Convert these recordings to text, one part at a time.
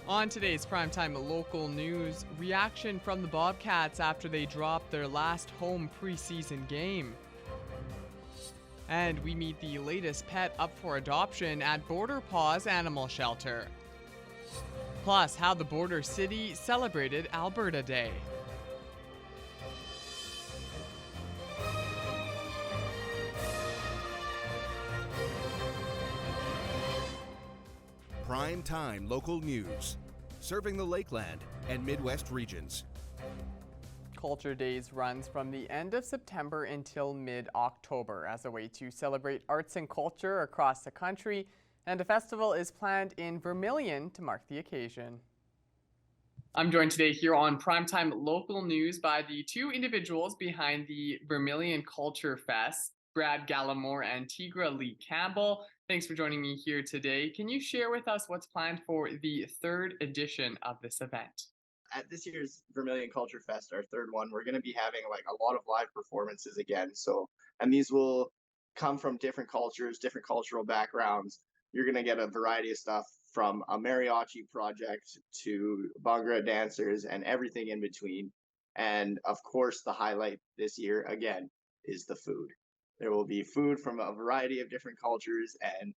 On today's Primetime Local News, reaction from the Bobcats after they dropped their last home preseason game. And we meet the latest pet up for adoption at Border Paws Animal Shelter. Plus, how the border city celebrated Alberta Day. Prime Time Local News, serving the Lakeland and Midwest regions. Culture Days runs from the end of September until mid-October as a way to celebrate arts and culture across the country, and a festival is planned in Vermilion to mark the occasion. I'm joined today here on Primetime Local News by the two individuals behind the Vermilion Culture Fest, Brad Gallimore and Tigra Lee Campbell. Thanks for joining me here today. Can you share with us what's planned for the third edition of this event? At this year's Vermilion Culture Fest, our third one, we're going to be having like a lot of live performances again. And these will come from different cultures, different cultural backgrounds. You're going to get a variety of stuff from a mariachi project to Bhangra dancers and everything in between. And of course, the highlight this year, again, is the food. There will be food from a variety of different cultures, and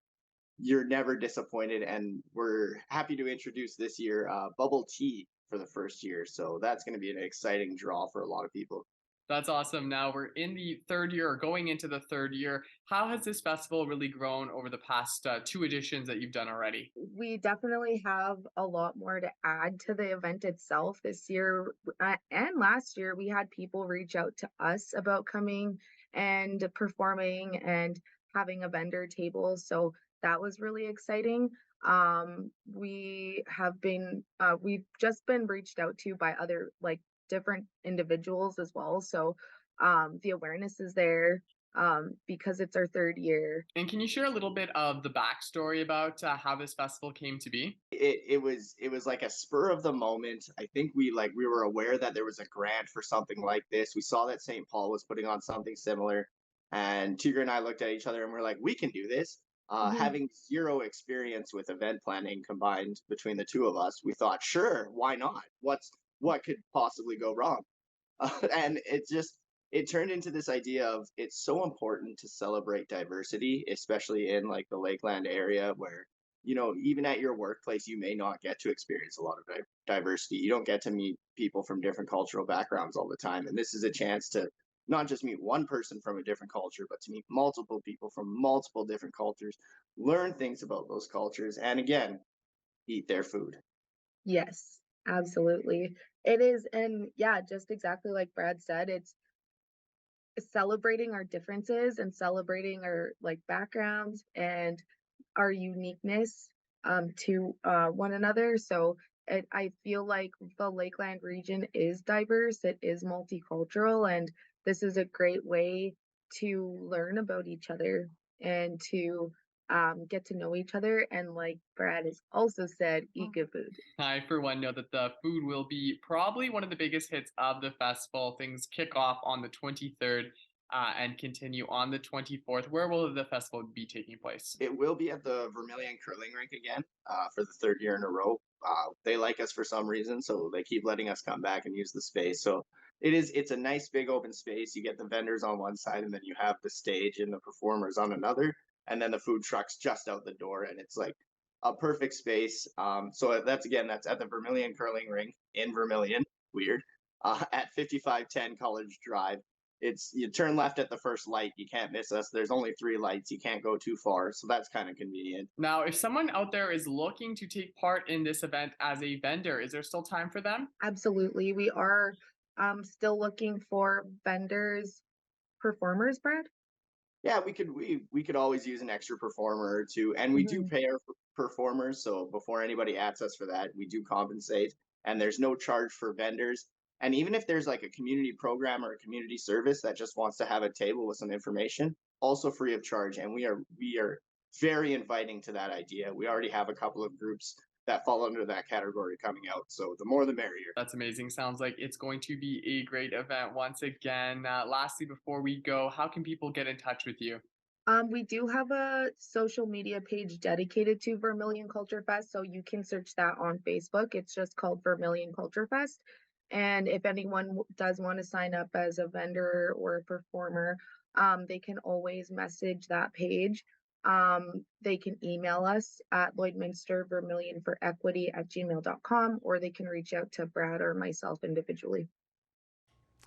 you're never disappointed. And we're happy to introduce this year bubble tea for the first year. So that's going to be an exciting draw for a lot of people. That's awesome. Now we're in the third year, or going into the third year. How has this festival really grown over the past two editions that you've done already? We definitely have a lot more to add to the event itself this year. And last year, we had people reach out to us about coming and performing and having a vendor table. So that was really exciting. We've just been reached out to by other like different individuals as well. So the awareness is there because it's our third year. And can you share a little bit of the backstory about how this festival came to be? It was like a spur of the moment. I think we were aware that there was a grant for something like this. We saw that St. Paul was putting on something similar, and Tigger and I looked at each other and we're like, we can do this. Having zero experience with event planning combined between the two of us, we thought, sure, why not? What could possibly go wrong? And it turned into this idea of it's so important to celebrate diversity, especially in like the Lakeland area where, even at your workplace, you may not get to experience a lot of diversity. You don't get to meet people from different cultural backgrounds all the time. And this is a chance to not just meet one person from a different culture, but to meet multiple people from multiple different cultures, learn things about those cultures, and again, eat their food. Yes, absolutely. It is. And yeah, just exactly like Brad said, it's celebrating our differences and celebrating our like backgrounds and our uniqueness to one another. So I feel like the Lakeland region is diverse, it is multicultural, and this is a great way to learn about each other and to get to know each other. And like Brad has also said, eat good food. I, for one, know that the food will be probably one of the biggest hits of the festival. Things kick off on the 23rd and continue on the 24th. Where will the festival be taking place? It will be at the Vermilion Curling Rink again for the third year in a row. They like us for some reason, so they keep letting us come back and use the space. So it's a nice big open space. You get the vendors on one side, and then you have the stage and the performers on another, and then the food trucks just out the door, and it's like a perfect space. So that's at the Vermilion Curling Rink in Vermilion. Weird. At 5510 College Drive. You turn left at the first light. You can't miss us. There's only 3 lights. You can't go too far, so that's kind of convenient. Now, if someone out there is looking to take part in this event as a vendor, is there still time for them? Absolutely. We are still looking for vendors, performers, Brad. Yeah, we could always use an extra performer or two, and we do pay our performers. So before anybody asks us for that, we do compensate, and there's no charge for vendors. And even if there's like a community program or a community service that just wants to have a table with some information, also free of charge. And we are very inviting to that idea. We already have a couple of groups that fall under that category coming out. So the more the merrier. That's amazing. Sounds like it's going to be a great event once again. Lastly, before we go, how can people get in touch with you? We do have a social media page dedicated to Vermilion Culture Fest, so you can search that on Facebook. It's just called Vermilion Culture Fest. And if anyone does want to sign up as a vendor or a performer, they can always message that page. They can email us at Lloydminster Vermilion for Equity at gmail.com, or they can reach out to Brad or myself individually.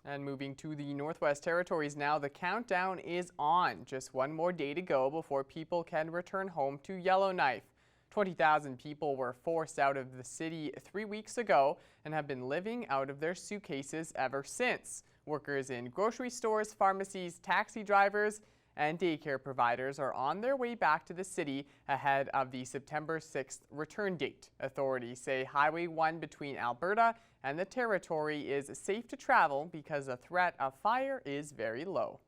And moving to the Northwest Territories now, the countdown is on. Just one more day to go before people can return home to Yellowknife. 20,000 people were forced out of the city 3 weeks ago and have been living out of their suitcases ever since. Workers in grocery stores, pharmacies, taxi drivers, and daycare providers are on their way back to the city ahead of the September 6th return date. Authorities say Highway 1 between Alberta and the Territory is safe to travel because the threat of fire is very low.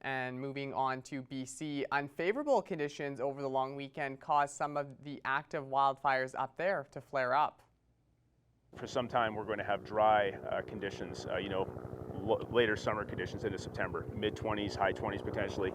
And moving on to BC, unfavorable conditions over the long weekend caused some of the active wildfires up there to flare up. For some time, we're going to have dry conditions, later summer conditions into September, mid-20s, high 20s potentially.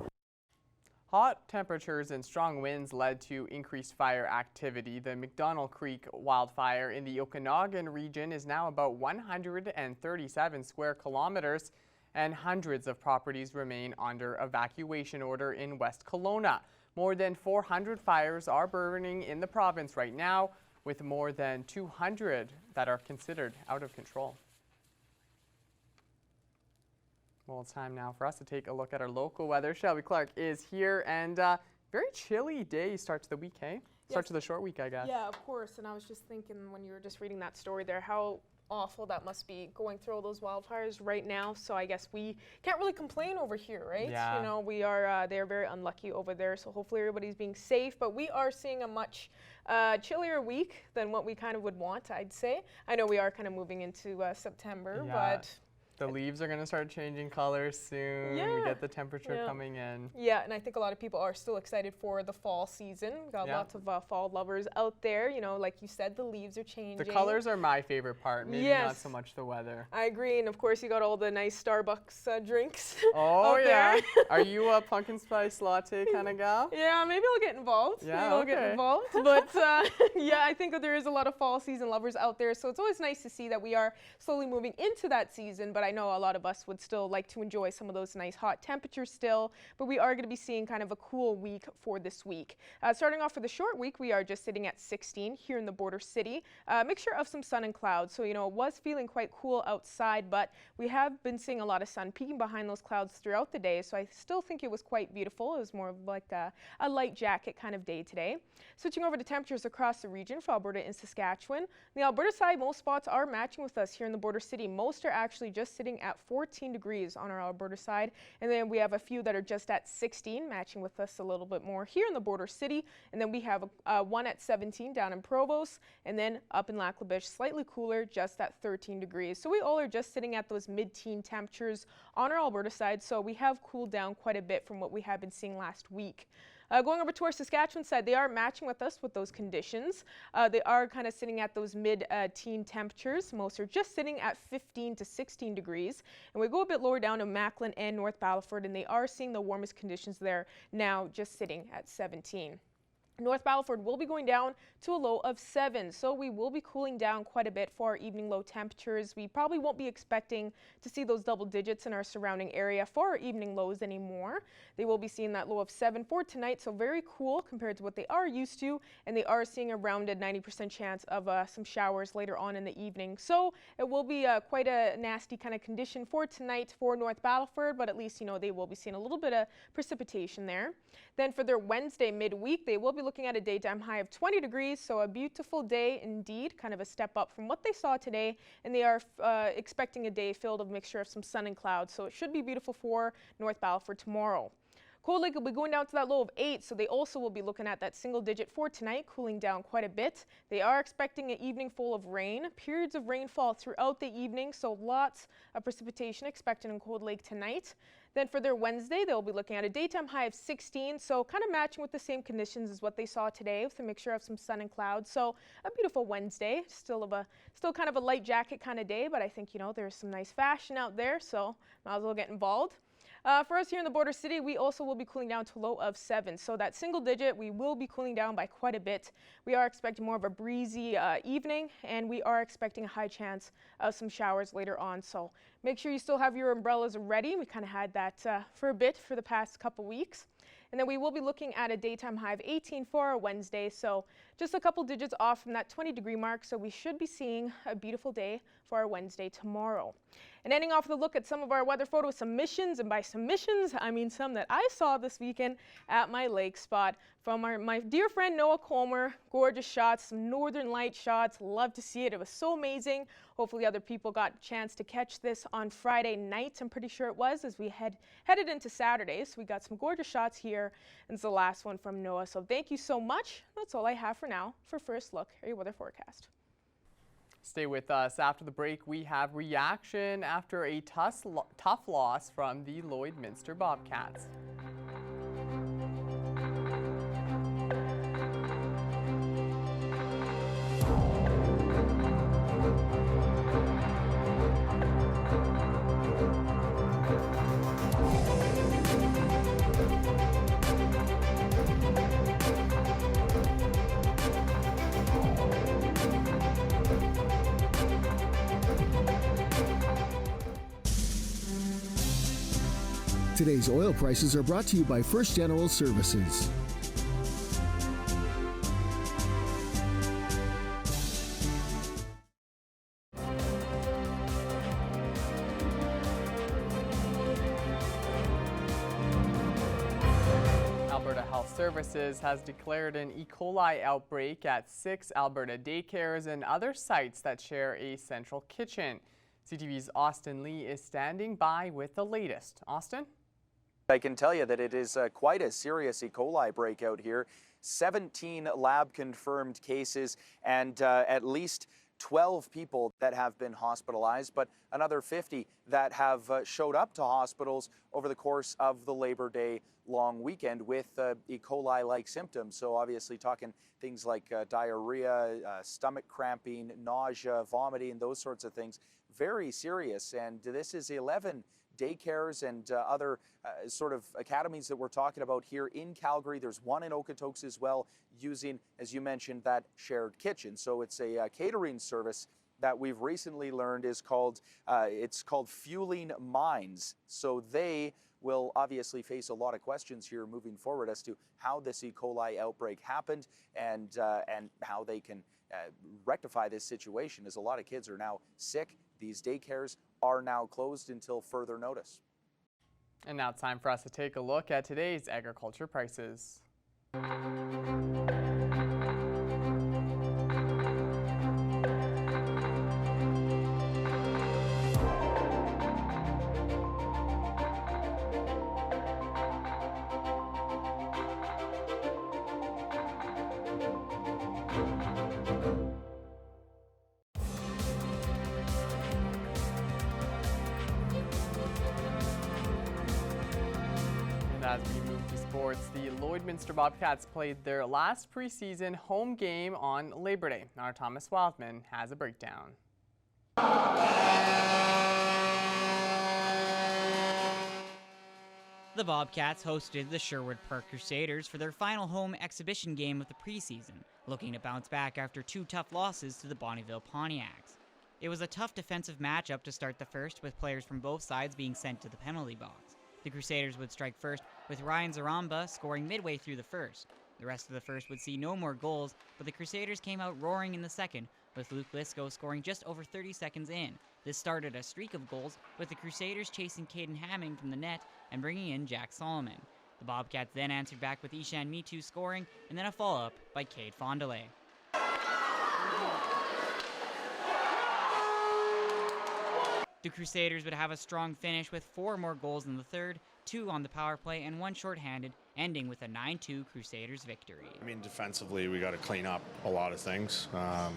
Hot temperatures and strong winds led to increased fire activity. The McDonald Creek wildfire in the Okanagan region is now about 137 square kilometers, and hundreds of properties remain under evacuation order in West Kelowna. More than 400 fires are burning in the province right now, with more than 200 that are considered out of control. Well, it's time now for us to take a look at our local weather. Shelby Clark is here, and very chilly day start to the week, hey? Start to the short week, I guess. Yeah, of course. And I was just thinking when you were just reading that story there, how awful that must be going through all those wildfires right now. So I guess we can't really complain over here, right? Yeah. You know, we are, they're very unlucky over there. So hopefully everybody's being safe, but we are seeing a much chillier week than what we kind of would want, I'd say. I know we are kind of moving into September, but the leaves are going to start changing colors soon. Yeah. We get the temperature coming in. Yeah, and I think a lot of people are still excited for the fall season. Got lots of fall lovers out there. You know, like you said, the leaves are changing. The colors are my favorite part, maybe not so much the weather. I agree, and of course you got all the nice Starbucks drinks. Oh, out yeah. there. Are you a pumpkin spice latte kind of gal? Yeah, maybe I'll get involved. Yeah, maybe I'll get involved. But yeah, I think that there is a lot of fall season lovers out there. So it's always nice to see that we are slowly moving into that season. But I know a lot of us would still like to enjoy some of those nice hot temperatures still. But we are going to be seeing kind of a cool week for this week. Starting off for the short week, we are just sitting at 16 here in the border city. Mixture of some sun and clouds. So, you know, it was feeling quite cool outside, but we have been seeing a lot of sun peeking behind those clouds throughout the day. So I still think it was quite beautiful. It was more of like a light jacket kind of day today. Switching over to temperatures across the region for Alberta and Saskatchewan. On the Alberta side, most spots are matching with us here in the border city. Most are actually just sitting at 14 degrees on our Alberta side. And then we have a few that are just at 16, matching with us a little bit more here in the border city. And then we have one at 17 down in Provost. And then up in Lac La Biche, slightly cooler, just at 13 degrees. So we all are just sitting at those mid-teen temperatures on our Alberta side. So we have cooled down quite a bit from what we have been seeing last week. Going over to our Saskatchewan side, they are matching with us with those conditions. They are kind of sitting at those mid-teen temperatures. Most are just sitting at 15 to 16 degrees. And we go a bit lower down to Macklin and North Battleford, and they are seeing the warmest conditions there now, just sitting at 17. North Battleford will be going down to a low of 7, so we will be cooling down quite a bit for our evening low temperatures. We probably won't be expecting to see those double digits in our surrounding area for our evening lows anymore. They will be seeing that low of 7 for tonight, so very cool compared to what they are used to, and they are seeing a rounded 90% chance of some showers later on in the evening. So it will be quite a nasty kind of condition for tonight for North Battleford, but at least, you know, they will be seeing a little bit of precipitation there. Then for their Wednesday midweek, they will be looking at a daytime high of 20 degrees, so a beautiful day indeed, kind of a step up from what they saw today, and they are expecting a day filled of mixture of some sun and clouds, so it should be beautiful for North Battleford tomorrow. Cold Lake will be going down to that low of 8, so they also will be looking at that single digit for tonight, cooling down quite a bit. They are expecting an evening full of rain, periods of rainfall throughout the evening, so lots of precipitation expected in Cold Lake tonight. Then for their Wednesday, they'll be looking at a daytime high of 16, so kind of matching with the same conditions as what they saw today, with a mixture of some sun and clouds. So a beautiful Wednesday, still kind of a light jacket kind of day, but I think, you know, there's some nice fashion out there, so might as well get involved. For us here in the border city, we also will be cooling down to a low of 7. So that single digit, we will be cooling down by quite a bit. We are expecting more of a breezy evening, and we are expecting a high chance of some showers later on. So make sure you still have your umbrellas ready. We kind of had that for a bit for the past couple weeks. And then we will be looking at a daytime high of 18 for our Wednesday, so just a couple digits off from that 20-degree mark, so we should be seeing a beautiful day for our Wednesday tomorrow. And ending off with a look at some of our weather photo submissions, and by submissions, I mean some that I saw this weekend at my lake spot from my dear friend Noah Colmer. Gorgeous shots, some northern light shots, love to see it. It was so amazing. Hopefully other people got a chance to catch this on Friday night. I'm pretty sure it was, as we headed into Saturday. So we got some gorgeous shots here, and it's the last one from Noah. So thank you so much. That's all I have for now for First Look, your weather forecast. Stay with us. After the break, we have reaction after a tough loss from the Lloydminster Bobcats. Today's oil prices are brought to you by First General Services. Alberta Health Services has declared an E. coli outbreak at 6 Alberta daycares and other sites that share a central kitchen. CTV's Austin Lee is standing by with the latest. Austin? I can tell you that it is quite a serious E. coli breakout here. 17 lab-confirmed cases and at least 12 people that have been hospitalized, but another 50 that have showed up to hospitals over the course of the Labor Day long weekend with E. coli-like symptoms. So obviously talking things like diarrhea, stomach cramping, nausea, vomiting, those sorts of things. Very serious. And this is 11 daycares and other sort of academies that we're talking about here in Calgary. There's one in Okotoks as well, using, as you mentioned, that shared kitchen. So it's a catering service that we've recently learned is called, it's called Fueling Minds. So they will obviously face a lot of questions here moving forward as to how this E. coli outbreak happened and how they can rectify this situation, as a lot of kids are now sick. These daycares are now closed until further notice. And now it's time for us to take a look at today's agriculture prices. As we move to sports, the Lloydminster Bobcats played their last preseason home game on Labor Day. Our Thomas Wildman has a breakdown. The Bobcats hosted the Sherwood Park Crusaders for their final home exhibition game of the preseason, looking to bounce back after 2 tough losses to the Bonnyville Pontiacs. It was a tough defensive matchup to start the first, with players from both sides being sent to the penalty box. The Crusaders would strike first, with Ryan Zaramba scoring midway through the first. The rest of the first would see no more goals, but the Crusaders came out roaring in the second, with Luke Lisco scoring just over 30 seconds in. This started a streak of goals, with the Crusaders chasing Caden Hamming from the net and bringing in Jack Solomon. The Bobcats then answered back with Ishan Mitu scoring, and then a follow-up by Cade Fondele. The Crusaders would have a strong finish with 4 more goals in the third, 2 on the power play and 1 shorthanded, ending with a 9-2 Crusaders victory. I mean, defensively, we got to clean up a lot of things,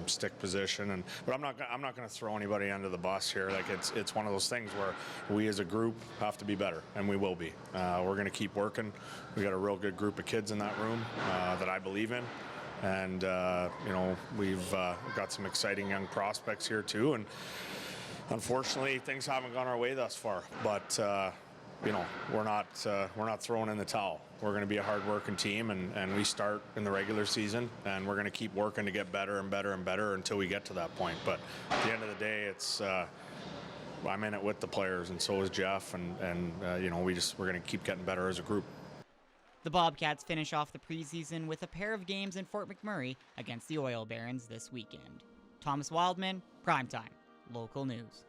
stick position, but I'm not going to throw anybody under the bus here. Like it's one of those things where we as a group have to be better, and we will be. We're going to keep working. We got a real good group of kids in that room that I believe in. And you know, we've got some exciting young prospects here too, and unfortunately things haven't gone our way thus far, but you know, we're not throwing in the towel. We're going to be a hard-working team, and we start in the regular season, and we're going to keep working to get better and better and better until we get to that point. But at the end of the day, it's I'm in it with the players, and so is Jeff, and you know, we're going to keep getting better as a group. The Bobcats finish off the preseason with a pair of games in Fort McMurray against the Oil Barons this weekend. Thomas Wildman, Primetime, local news.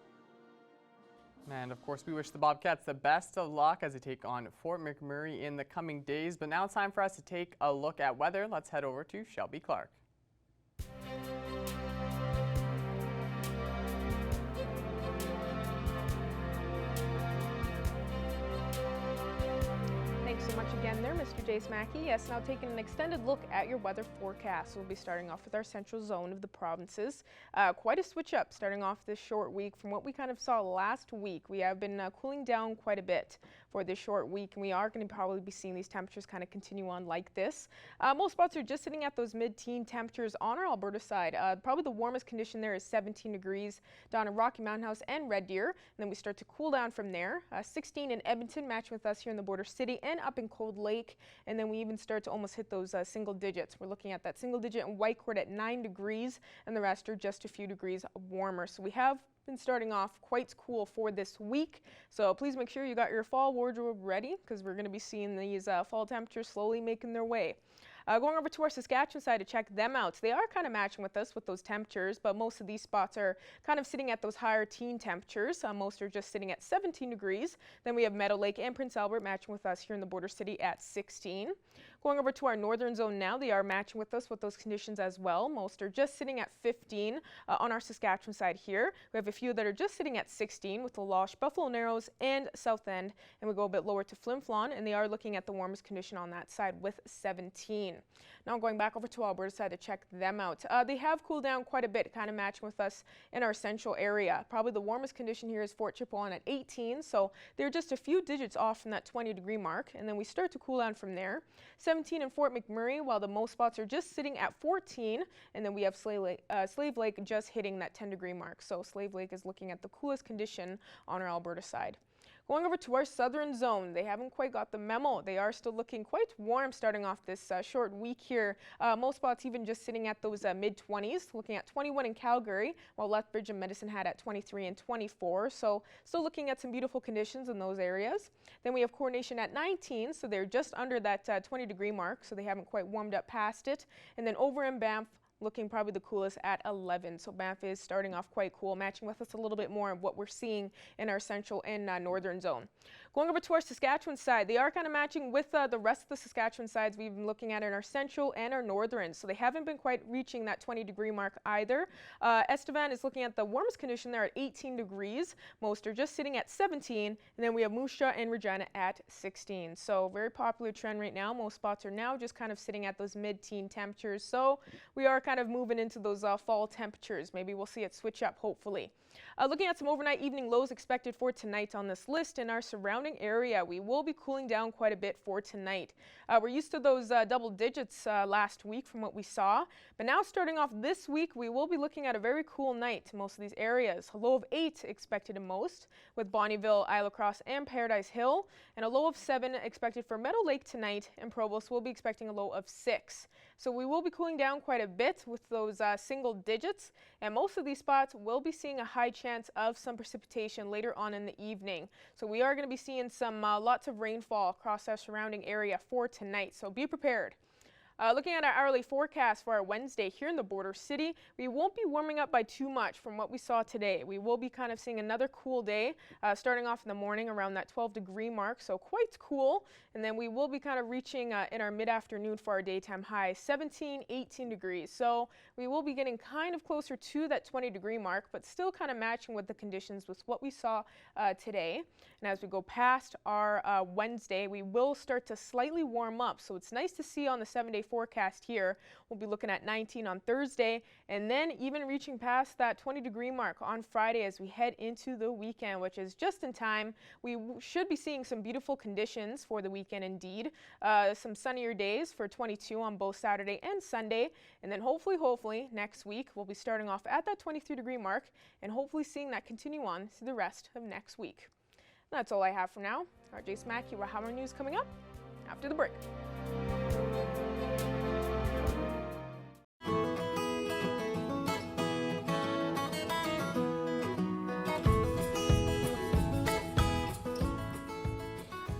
And of course, we wish the Bobcats the best of luck as they take on Fort McMurray in the coming days. But now it's time for us to take a look at weather. Let's head over to Shelby Clark. Thanks so much again there, Mr. Jace Mackey. Yes, now taking an extended look at your weather forecast. We'll be starting off with our central zone of the provinces. Quite a switch up starting off this short week from what we kind of saw last week. We have been cooling down quite a bit for this short week, and we are going to probably be seeing these temperatures kind of continue on like this. Most spots are just sitting at those mid-teen temperatures on our Alberta side. Probably the warmest condition there is 17 degrees down in Rocky Mountain House and Red Deer, and then we start to cool down from there. 16 in Edmonton, matching with us here in the border city, and up in Cold Lake, and then we even start to almost hit those single digits. We're looking at that single digit in Whitecourt at 9 degrees, and the rest are just a few degrees warmer. So we have been starting off quite cool for this week, so please make sure you got your fall wardrobe ready, because we're going to be seeing these fall temperatures slowly making their way. Going over to our Saskatchewan side to check them out. They are kind of matching with us with those temperatures, but most of these spots are kind of sitting at those higher teen temperatures. Most are just sitting at 17 degrees. Then we have Meadow Lake and Prince Albert matching with us here in the border city at 16. Going over to our northern zone now, they are matching with us with those conditions as well. Most are just sitting at 15 on our Saskatchewan side here. We have a few that are just sitting at 16 with the Losh, Buffalo Narrows, and South End. And we go a bit lower to Flin Flon, and they are looking at the warmest condition on that side with 17. Now going back over to Alberta side to check them out. They have cooled down quite a bit, kind of matching with us in our central area. Probably the warmest condition here is Fort Chipewyan at 18, so they're just a few digits off from that 20-degree mark, and then we start to cool down from there. 17 in Fort McMurray, while the most spots are just sitting at 14, and then we have Slave Lake just hitting that 10-degree mark. So Slave Lake is looking at the coolest condition on our Alberta side. Going over to our southern zone, they haven't quite got the memo. They are still looking quite warm starting off this short week here. Most spots even just sitting at those mid-20s, looking at 21 in Calgary, while Lethbridge and Medicine Hat at 23 and 24. So still looking at some beautiful conditions in those areas. Then we have Coronation at 19, so they're just under that 20-degree mark, so they haven't quite warmed up past it. And then over in Banff, looking probably the coolest at 11. So Banff is starting off quite cool, matching with us a little bit more of what we're seeing in our central and northern zone. Going over to our Saskatchewan side, they are kind of matching with the rest of the Saskatchewan sides we've been looking at in our central and our northern. So they haven't been quite reaching that 20-degree mark either. Estevan is looking at the warmest condition there at 18 degrees. Most are just sitting at 17. And then we have Moose Jaw and Regina at 16. So very popular trend right now. Most spots are now just kind of sitting at those mid-teen temperatures. So we are kind of moving into those fall temperatures. Maybe we'll see it switch up, hopefully. Looking at some overnight evening lows expected for tonight on this list in our surrounding area. We will be cooling down quite a bit for tonight. We're used to those double digits last week from what we saw, but now starting off this week, we will be looking at a very cool night in most of these areas. A low of 8 expected in most, with Bonnyville, Isle of Cross, and Paradise Hill, and a low of 7 expected for Meadow Lake tonight, and Provost will be expecting a low of 6. So we will be cooling down quite a bit with those single digits, and most of these spots will be seeing a high chance of some precipitation later on in the evening. So we are going to be seeing some lots of rainfall across our surrounding area for tonight, so be prepared. Looking at our hourly forecast for our Wednesday here in the border city, we won't be warming up by too much from what we saw today. We will be kind of seeing another cool day, starting off in the morning around that 12-degree mark, so quite cool. And then we will be kind of reaching in our mid-afternoon for our daytime high, 17, 18 degrees. So we will be getting kind of closer to that 20-degree mark, but still kind of matching with the conditions with what we saw today. And as we go past our Wednesday, we will start to slightly warm up. So it's nice to see on the 7-day forecast here. We'll be looking at 19 on Thursday, and then even reaching past that 20-degree mark on Friday as we head into the weekend, which is just in time. We should be seeing some beautiful conditions for the weekend indeed. Some sunnier days for 22 on both Saturday and Sunday, and then hopefully next week we'll be starting off at that 23-degree mark and hopefully seeing that continue on to the rest of next week. That's all I have for now. RJ Smack, you will have our news coming up after the break.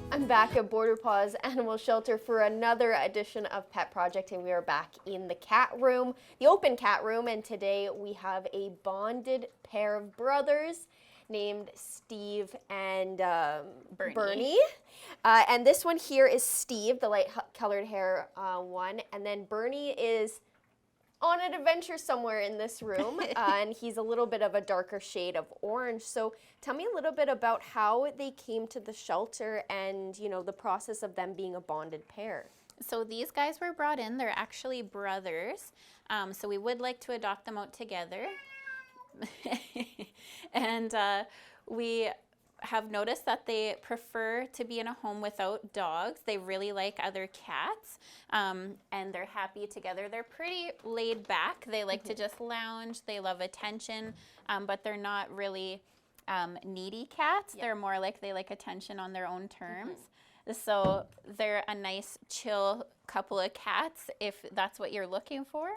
I'm back at Border Paws Animal Shelter for another edition of Pet Project, and we are back in the cat room, the open cat room, and today we have a bonded pair of brothers named Steve and Bernie. And this one here is Steve, the light-colored hair one, and then Bernie is on an adventure somewhere in this room, and he's a little bit of a darker shade of orange. So tell me a little bit about how they came to the shelter and, you know, the process of them being a bonded pair. So these guys were brought in. They're actually brothers. So we would like to adopt them out together. And we have noticed that they prefer to be in a home without dogs. They really like other cats, and they're happy together. They're pretty laid back. They like to just lounge. They love attention, but they're not really needy cats. They're more like they like attention on their own terms. So they're a nice, chill couple of cats if that's what you're looking for,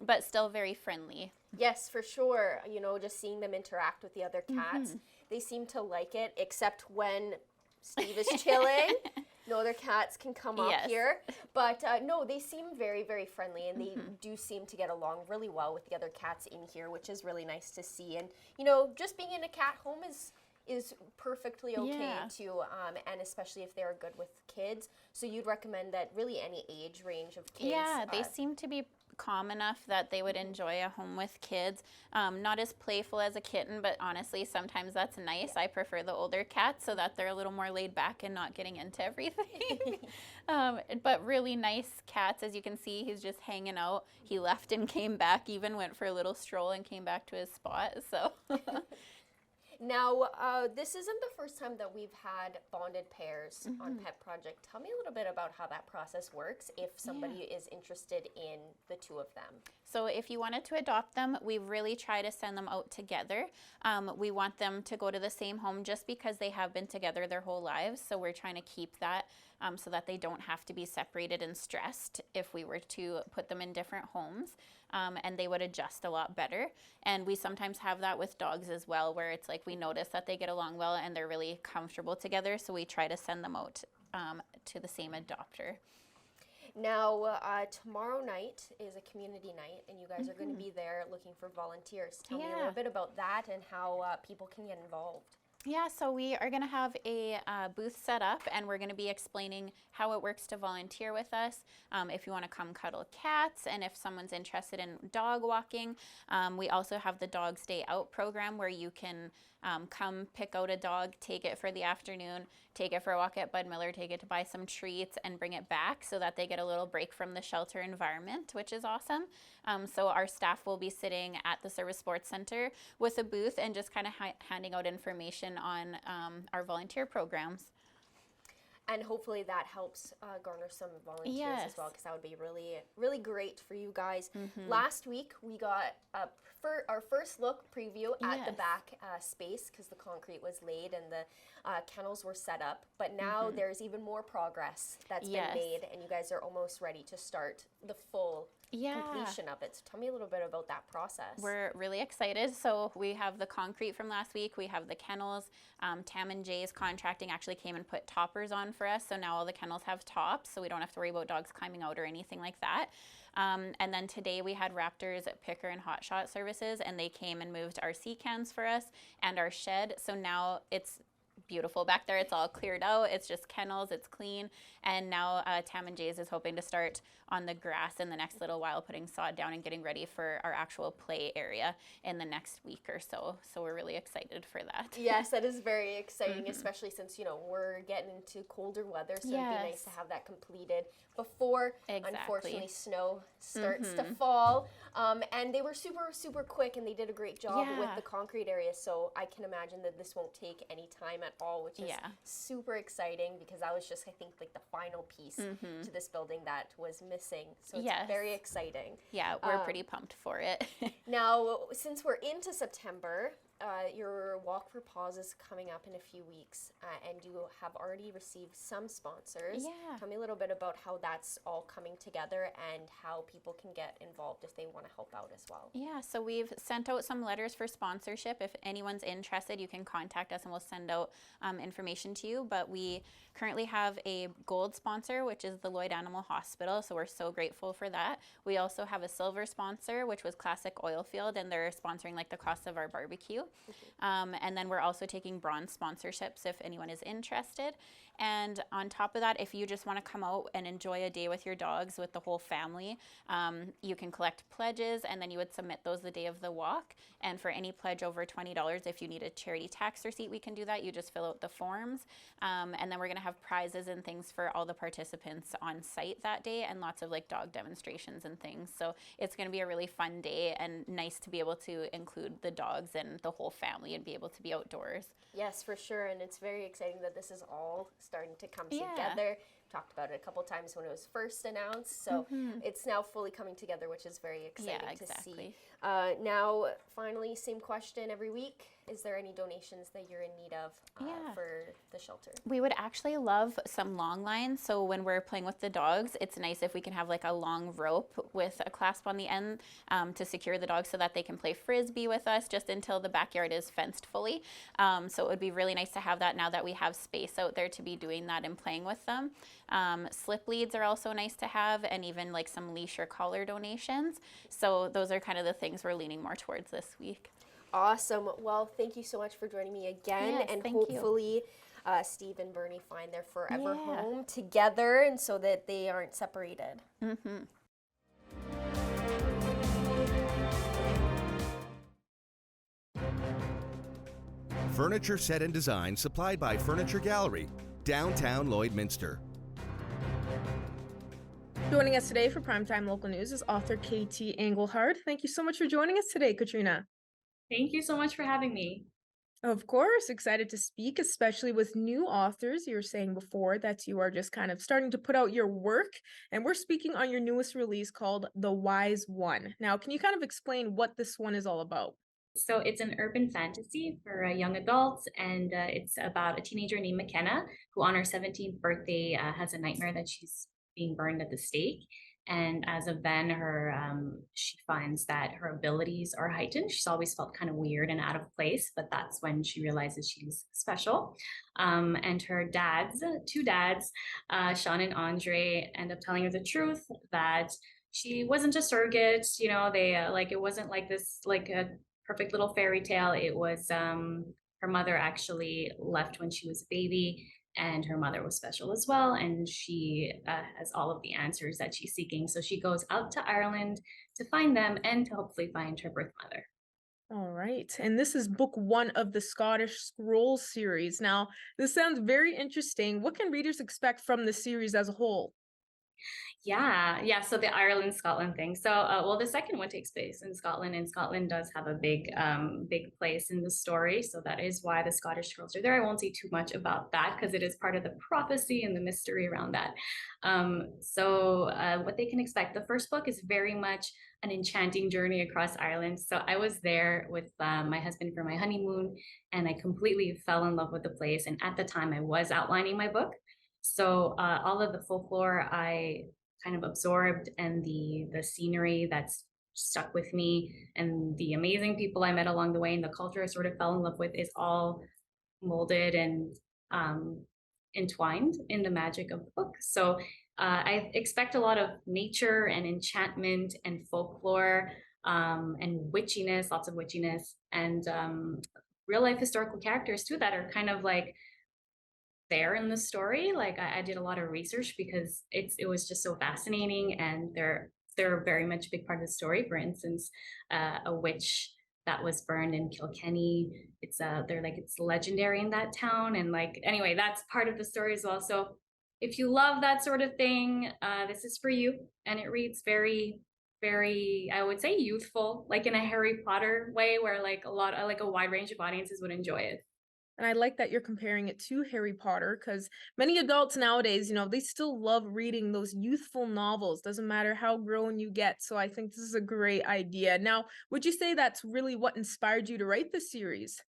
but still very friendly. Yes, for sure. You know, just seeing them interact with the other cats, they seem to like it, except when Steve is chilling. No other cats can come up here. But no, they seem very, very friendly, and they do seem to get along really well with the other cats in here, which is really nice to see. And, you know, just being in a cat home is perfectly okay too, and especially if they're good with kids. So you'd recommend that really any age range of kids? Yeah, they seem to be calm enough that they would enjoy a home with kids. Not as playful as a kitten, but honestly, sometimes that's nice. I prefer the older cats so that they're a little more laid back and not getting into everything. But really nice cats. As you can see, he's just hanging out. He left and came back, even went for a little stroll and came back to his spot. So. Now, this isn't the first time that we've had bonded pairs on Pet Project. Tell me a little bit about how that process works if somebody is interested in the two of them. So if you wanted to adopt them, we really try to send them out together. We want them to go to the same home just because they have been together their whole lives. So we're trying to keep that so that they don't have to be separated and stressed if we were to put them in different homes. And they would adjust a lot better. And we sometimes have that with dogs as well, where it's like we notice that they get along well and they're really comfortable together, so we try to send them out to the same adopter. Now, tomorrow night is a community night, and you guys are going to be there looking for volunteers. Tell me a little bit about that and how people can get involved. Yeah, so we are going to have a booth set up, and we're going to be explaining how it works to volunteer with us. If you want to come cuddle cats, and if someone's interested in dog walking. We also have the Dogs Day Out program where you can come pick out a dog, take it for the afternoon, take it for a walk at Bud Miller, take it to buy some treats, and bring it back so that they get a little break from the shelter environment, which is awesome. So our staff will be sitting at the Service Sports Center with a booth and just kind of handing out information on our volunteer programs. And hopefully that helps garner some volunteers as well, because that would be really, really great for you guys. Last week we got our first look preview at the back space, because the concrete was laid and the kennels were set up. But now there's even more progress that's been made, and you guys are almost ready to start the full completion of it. So tell me a little bit about that process. We're really excited. So we have the concrete from last week. We have the kennels. Tam and Jay's contracting actually came and put toppers on for us. So now all the kennels have tops, so we don't have to worry about dogs climbing out or anything like that. And then today we had Raptors Picker and Hot Shot services, and they came and moved our sea cans for us and our shed. So now it's beautiful back there. It's all cleared out. It's just kennels. It's clean. And now Tam and Jay's is hoping to start on the grass in the next little while, putting sod down and getting ready for our actual play area in the next week or so. So we're really excited for that. Yes, that is very exciting, especially since, you know, we're getting into colder weather. So it'd be nice to have that completed before, unfortunately, snow starts to fall. And they were super, super quick, and they did a great job with the concrete area. So I can imagine that this won't take any time at all, which is super exciting, because that was just, I think, like the final piece to this building that was missing. So it's very exciting. Yeah, we're pretty pumped for it. Now, since we're into September, your Walk for Paws is coming up in a few weeks, and you have already received some sponsors. Yeah. Tell me a little bit about how that's all coming together and how people can get involved if they want to help out as well. Yeah, so we've sent out some letters for sponsorship. If anyone's interested, you can contact us and we'll send out information to you. But we currently have a gold sponsor, which is the Lloyd Animal Hospital, so we're so grateful for that. We also have a silver sponsor, which was Classic Oilfield, and they're sponsoring like the cost of our barbecue. And then we're also taking bronze sponsorships if anyone is interested. And on top of that, if you just want to come out and enjoy a day with your dogs with the whole family, you can collect pledges and then you would submit those the day of the walk. And for any pledge over $20, if you need a charity tax receipt, we can do that. You just fill out the forms. And then we're going to have prizes and things for all the participants on site that day and lots of like dog demonstrations and things. So it's going to be a really fun day and nice to be able to include the dogs and the whole family and be able to be outdoors. Yes, for sure, and it's very exciting that this is all starting to come Yeah. together. Talked about it a couple times when it was first announced, so it's now fully coming together, which is very exciting Yeah, to see. exactly. Now, finally, same question every week. Is there any donations that you're in need of Yeah. for the shelter? We would actually love some long lines. So when we're playing with the dogs, it's nice if we can have like a long rope with a clasp on the end to secure the dogs so that they can play frisbee with us just until the backyard is fenced fully. So it would be really nice to have that now that we have space out there to be doing that and playing with them. Slip leads are also nice to have, and even like some leash or collar donations. So those are kind of the things we're leaning more towards this week. Awesome. Well, thank you so much for joining me again, Yes, and thank you. hopefully Steve and Bernie find their forever Yeah. home together, and so that they aren't separated. Furniture set and design supplied by Furniture Gallery, downtown Lloydminster. Joining us today for Primetime Local News is author KT Engelhard. Thank you so much for joining us today, Katrina. Thank you so much for having me. Of course, excited to speak, especially with new authors. You were saying before that you are just kind of starting to put out your work, and we're speaking on your newest release called The Wise One. Now, can you kind of explain what this one is all about? So it's an urban fantasy for young adults, and it's about a teenager named McKenna who on her 17th birthday has a nightmare that she's being burned at the stake. And as of then, she finds that her abilities are heightened. She's always felt kind of weird and out of place, but that's when she realizes she's special. And her two dads, Sean and Andre, end up telling her the truth that she wasn't a surrogate. You know, it wasn't like this, like a perfect little fairy tale. It was her mother actually left when she was a baby, and her mother was special as well, and she has all of the answers that she's seeking. So she goes out to Ireland to find them and to hopefully find her birth mother. All right. And this is book one of the Scottish Scrolls series. Now, this sounds very interesting. What can readers expect from the series as a whole? Yeah. So the Ireland Scotland thing. So, well, the second one takes place in Scotland, and Scotland does have a big place in the story. So that is why the Scottish Scrolls are there. I won't say too much about that because it is part of the prophecy and the mystery around that. What they can expect, the first book is very much an enchanting journey across Ireland. So I was there with my husband for my honeymoon, and I completely fell in love with the place. And at the time, I was outlining my book. So all of the folklore I kind of absorbed, and the scenery that's stuck with me, and the amazing people I met along the way, and the culture I sort of fell in love with is all molded and entwined in the magic of the book. So I expect a lot of nature and enchantment and folklore and witchiness, lots of witchiness, and real life historical characters too that are kind of like there in the story. Like I did a lot of research because it was just so fascinating, and they're very much a big part of the story. For instance, a witch that was burned in Kilkenny. It's legendary in that town, and like anyway, that's part of the story as well. So if you love that sort of thing, this is for you. And it reads very, very, I would say, youthful, like in a Harry Potter way, where like a wide range of audiences would enjoy it. And I like that you're comparing it to Harry Potter because many adults nowadays, they still love reading those youthful novels. Doesn't matter how grown you get. So I think this is a great idea. Now, would you say that's really what inspired you to write this series?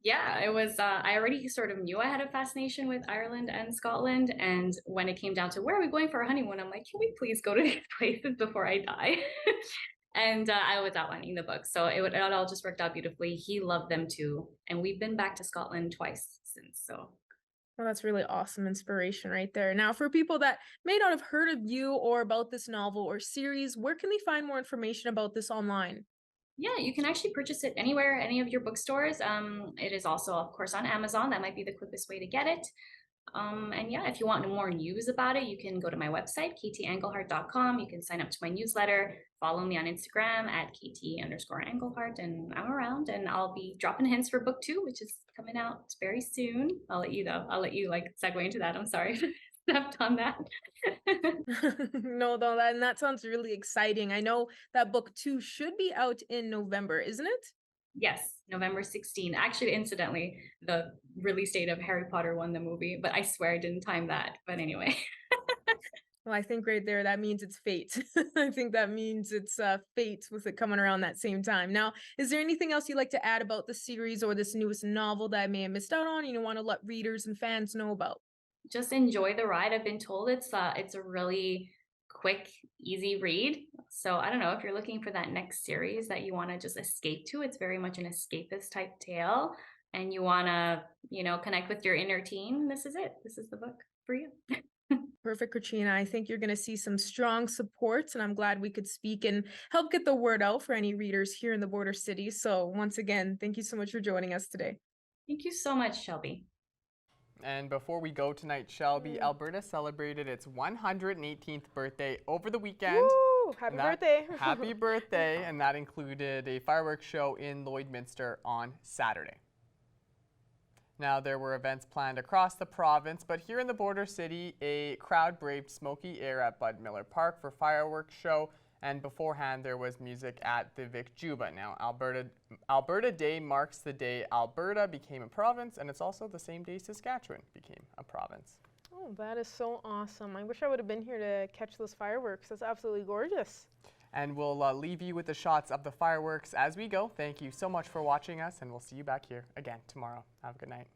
Yeah, it was. I already sort of knew I had a fascination with Ireland and Scotland, and when it came down to where are we going for our honeymoon, I'm like, can we please go to these places before I die? And I was outlining the book, so it all just worked out beautifully. He loved them too, and we've been back to Scotland twice since. So Well, that's really awesome inspiration right there. Now, for people that may not have heard of you or about this novel or series, where can they find more information about this online? yeah, you can actually purchase it anywhere, any of your bookstores. It is also, of course, on Amazon. That might be the quickest way to get it. And yeah, if you want more news about it, you can go to my website, ktenglehart.com. You can sign up to my newsletter, follow me on Instagram at kt_englehart, and I'm around and I'll be dropping hints for book 2, which is coming out very soon. I'll let you though. I'll let you like segue into that. I'm sorry. Stepped on that. No, no, that sounds really exciting. I know that book 2 should be out in November, isn't it? Yes, November 16. Actually, incidentally, the release date of Harry Potter 1, the movie, but I swear I didn't time that. But anyway. Well, I think right there that means it's fate. I think that means it's fate with it coming around that same time. Now, is there anything else you'd like to add about the series or this newest novel that I may have missed out on? Want to let readers and fans know about? Just enjoy the ride. I've been told it's a really quick, easy read. So I don't know if you're looking for that next series that you want to just escape to. It's very much an escapist type tale, and you want to, connect with your inner teen. This is it. This is the book for you. Perfect, Katrina. I think you're going to see some strong supports, and I'm glad we could speak and help get the word out for any readers here in the border cities. So, once again, thank you so much for joining us today. Thank you so much, Shelby. And before we go tonight, Shelby, Alberta celebrated its 118th birthday over the weekend. Woo! Happy birthday! Happy birthday! And that included a fireworks show in Lloydminster on Saturday. Now, there were events planned across the province, but here in the border city, a crowd braved smoky air at Bud Miller Park for fireworks show, and beforehand there was music at the Vic Juba. Now, Alberta Day marks the day Alberta became a province, and it's also the same day Saskatchewan became a province. Oh, that is so awesome. I wish I would have been here to catch those fireworks. That's absolutely gorgeous. And we'll leave you with the shots of the fireworks as we go. Thank you so much for watching us, and we'll see you back here again tomorrow. Have a good night.